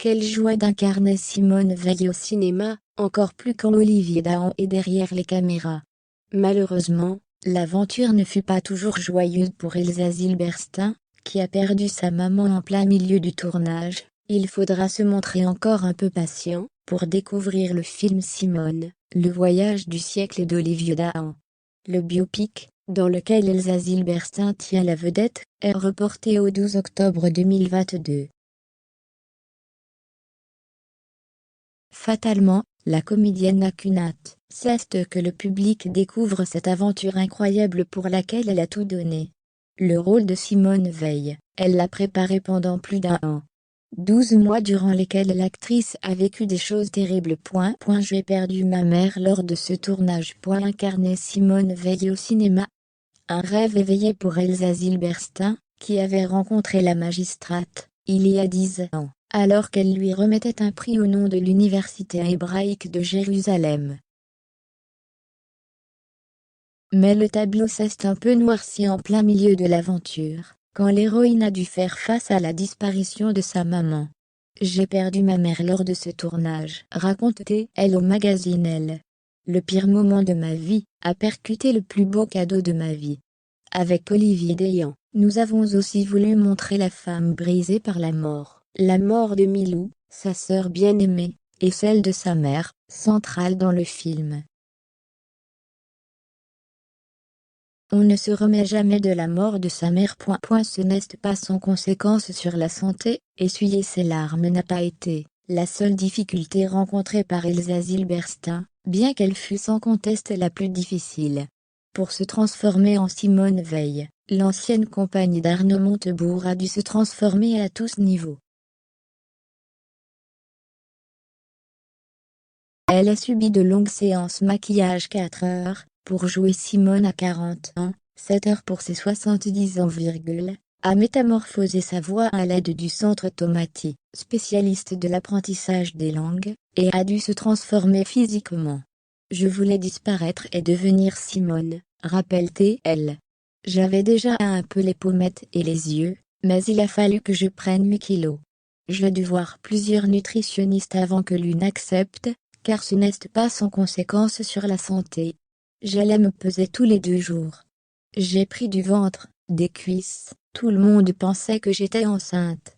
Quelle joie d'incarner Simone Veil au cinéma, encore plus quand Olivier Dahan est derrière les caméras. Malheureusement, l'aventure ne fut pas toujours joyeuse pour Elsa Zilberstein, qui a perdu sa maman en plein milieu du tournage. Il faudra se montrer encore un peu patient, pour découvrir le film Simone, le voyage du siècle d'Olivier Dahan. Le biopic, dans lequel Elsa Zilberstein tient la vedette, est reporté au 12 octobre 2022. Fatalement, la comédienne n'a qu'une hâte, c'est que le public découvre cette aventure incroyable pour laquelle elle a tout donné. Le rôle de Simone Veil, elle l'a préparé pendant plus d'un an. 12 mois durant lesquels l'actrice a vécu des choses terribles. J'ai perdu ma mère lors de ce tournage. Incarner Simone Veil au cinéma. Un rêve éveillé pour Elsa Zilberstein, qui avait rencontré la magistrate, il y a 10 ans, alors qu'elle lui remettait un prix au nom de l'Université hébraïque de Jérusalem. Mais le tableau s'est un peu noirci en plein milieu de l'aventure, quand l'héroïne a dû faire face à la disparition de sa maman. J'ai perdu ma mère lors de ce tournage, raconte-t-elle au magazine Elle. Le pire moment de ma vie a percuté le plus beau cadeau de ma vie. Avec Olivier Dahan, nous avons aussi voulu montrer la femme brisée par la mort de Milou, sa sœur bien-aimée, et celle de sa mère, centrale dans le film. On ne se remet jamais de la mort de sa mère. Ce n'est pas sans conséquence sur la santé, essuyer ses larmes n'a pas été la seule difficulté rencontrée par Elsa Zilberstein, bien qu'elle fût sans conteste la plus difficile. Pour se transformer en Simone Veil, l'ancienne compagne d'Arnaud Montebourg a dû se transformer à tous niveaux. Elle a subi de longues séances maquillage 4 heures, pour jouer Simone à 40 ans, 7 heures pour ses 70 ans. A métamorphosé sa voix à l'aide du centre Tomati, spécialiste de l'apprentissage des langues, et a dû se transformer physiquement. Je voulais disparaître et devenir Simone, rappelle-t-elle. J'avais déjà un peu les pommettes et les yeux, mais il a fallu que je prenne 8 kilos. J'ai dû voir plusieurs nutritionnistes avant que l'une accepte, car ce n'est pas sans conséquence sur la santé. J'allais me peser tous les 2 jours. J'ai pris du ventre, des cuisses, tout le monde pensait que j'étais enceinte.